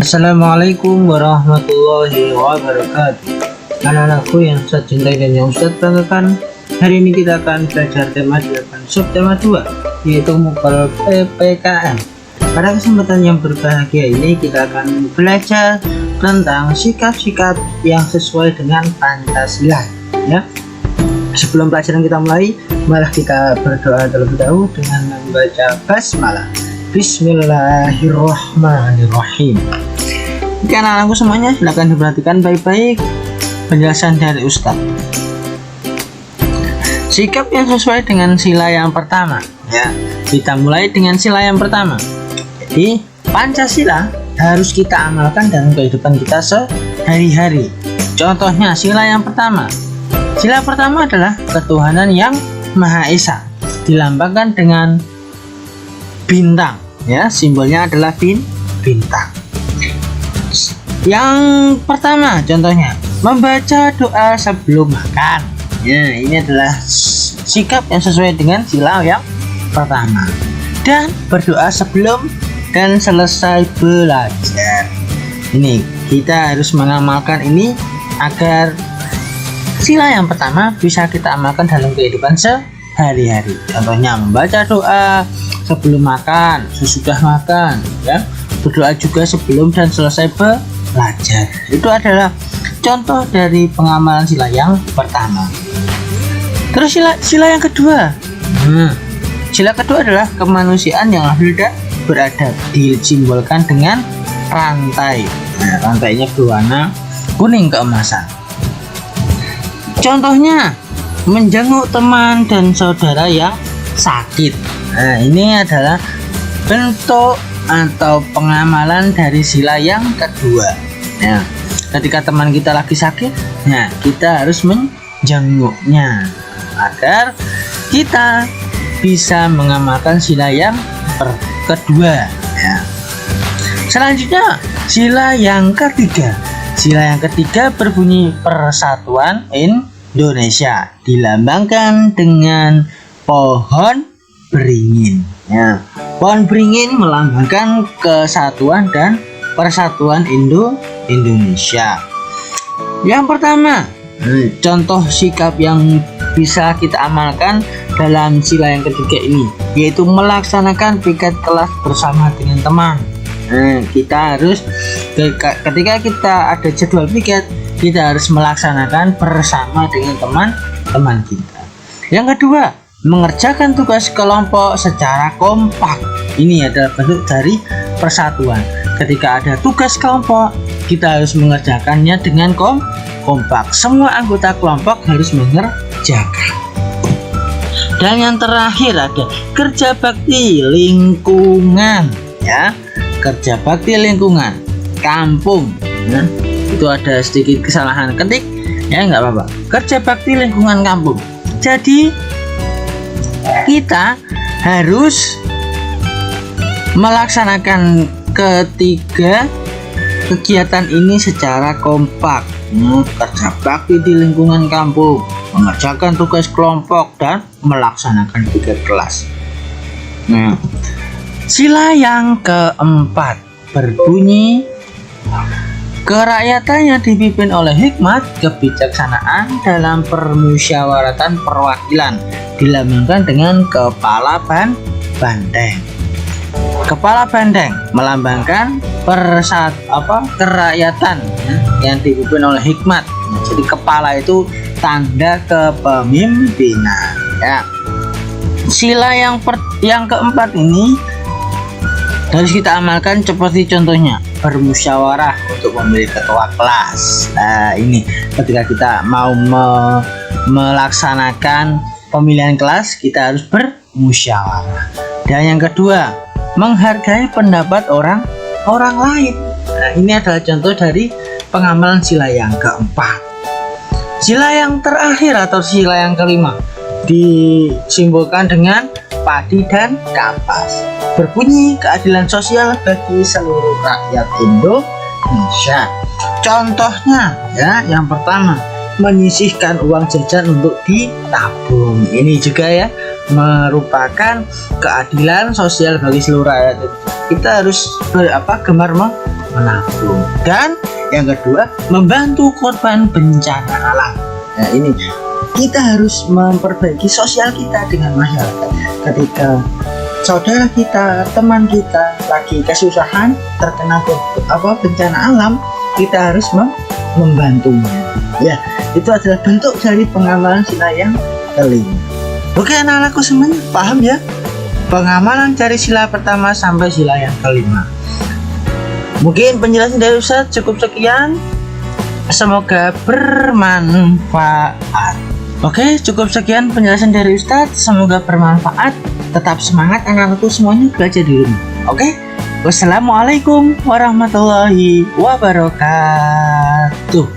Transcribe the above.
Assalamualaikum warahmatullahi wabarakatuh. Anak-anakku yang saya cintai dan yang Ustadz banggakan, hari ini kita akan belajar tema 8 subtema 2, yaitu mukul PPKM. Pada kesempatan yang berbahagia ini kita akan belajar tentang sikap-sikap yang sesuai dengan Pancasila, ya. Sebelum pelajaran kita mulai, malah kita berdoa terlebih dahulu dengan membaca basmalah. Bismillahirrahmanirrahim. Oke anak-anakku semuanya, silakan diperhatikan baik-baik penjelasan dari Ustadz. Sikap yang sesuai dengan sila yang pertama, ya. Kita mulai dengan sila yang pertama. Jadi Pancasila harus kita amalkan dalam kehidupan kita sehari-hari. Contohnya sila yang pertama. Sila pertama adalah ketuhanan yang Maha Esa, dilambangkan dengan bintang, ya, simbolnya adalah bintang. Yang pertama contohnya membaca doa sebelum makan, ya, ini adalah sikap yang sesuai dengan sila yang pertama. Dan berdoa sebelum dan selesai belajar, ini kita harus mengamalkan ini agar sila yang pertama bisa kita amalkan dalam kehidupan sehari-hari. Contohnya membaca doa sebelum makan, sesudah makan, ya, berdoa juga sebelum dan selesai belajar. Itu adalah contoh dari pengamalan sila yang pertama. Terus sila yang kedua. Sila kedua adalah kemanusiaan yang adil dan beradab, disimbolkan dengan rantai. Nah, rantainya berwarna kuning keemasan. Contohnya menjenguk teman dan saudara yang sakit. Nah, ini adalah bentuk atau pengamalan dari sila yang kedua. Nah, ketika teman kita lagi sakit, nah, kita harus menjenguknya agar kita bisa mengamalkan sila yang kedua, ya. Selanjutnya sila yang ketiga. Sila yang ketiga berbunyi Persatuan Indonesia, dilambangkan dengan pohon beringin, ya. Pohon beringin melambangkan kesatuan dan persatuan Indonesia. Yang pertama, contoh sikap yang bisa kita amalkan dalam sila yang ketiga ini, yaitu melaksanakan piket kelas bersama dengan teman. Kita harus ketika kita ada jadwal piket, kita harus melaksanakan bersama dengan teman-teman kita. Yang kedua, mengerjakan tugas kelompok secara kompak. Ini adalah bentuk dari persatuan. Ketika ada tugas kelompok, kita harus mengerjakannya dengan kompak. Semua anggota kelompok harus mengerjakan. Dan yang terakhir ada kerja bakti lingkungan, ya. Kerja bakti lingkungan kampung, ya. Itu ada sedikit kesalahan ketik, ya, nggak apa-apa. Kerja bakti lingkungan kampung. Jadi kita harus melaksanakan ketiga kegiatan ini secara kompak. Kerja bakti di lingkungan kampung, mengerjakan tugas kelompok, dan melaksanakan piket kelas. Nah, sila yang keempat berbunyi kerakyatan yang dipimpin oleh hikmat kebijaksanaan dalam permusyawaratan perwakilan, dilambangkan dengan kepala banteng. Kepala banteng melambangkan kerakyatan, ya, yang dipimpin oleh hikmat. Jadi kepala itu tanda kepemimpinan, ya. Sila yang keempat ini harus kita amalkan seperti contohnya bermusyawarah untuk memilih ketua kelas. Nah, ini ketika kita mau melaksanakan pemilihan kelas, kita harus bermusyawarah. Dan yang kedua, menghargai pendapat orang lain. Nah, ini adalah contoh dari pengamalan sila yang keempat. Sila yang terakhir atau sila yang kelima disimbolkan dengan padi dan kapas, berbunyi keadilan sosial bagi seluruh rakyat Indonesia. Contohnya, ya, yang pertama menyisihkan uang jajan untuk ditabung. Ini juga, ya, merupakan keadilan sosial bagi seluruh rakyat. Kita harus gemar menabung. Dan yang kedua, membantu korban bencana alam. Nah ini kita harus memperbaiki sosial kita dengan masyarakat. Ketika saudara kita, teman kita lagi kesusahan, terkena bencana alam, kita harus membantunya. Ya, itu adalah bentuk dari pengamalan sila yang kelima. Oke anak-anakku semuanya paham ya? Pengamalan dari sila pertama sampai sila yang kelima. Mungkin penjelasan dari Ustadz cukup sekian. Semoga bermanfaat. Oke, cukup sekian penjelasan dari Ustadz. Semoga bermanfaat. Tetap semangat anak-anakku semuanya belajar di rumah. Oke? Wassalamualaikum warahmatullahi wabarakatuh.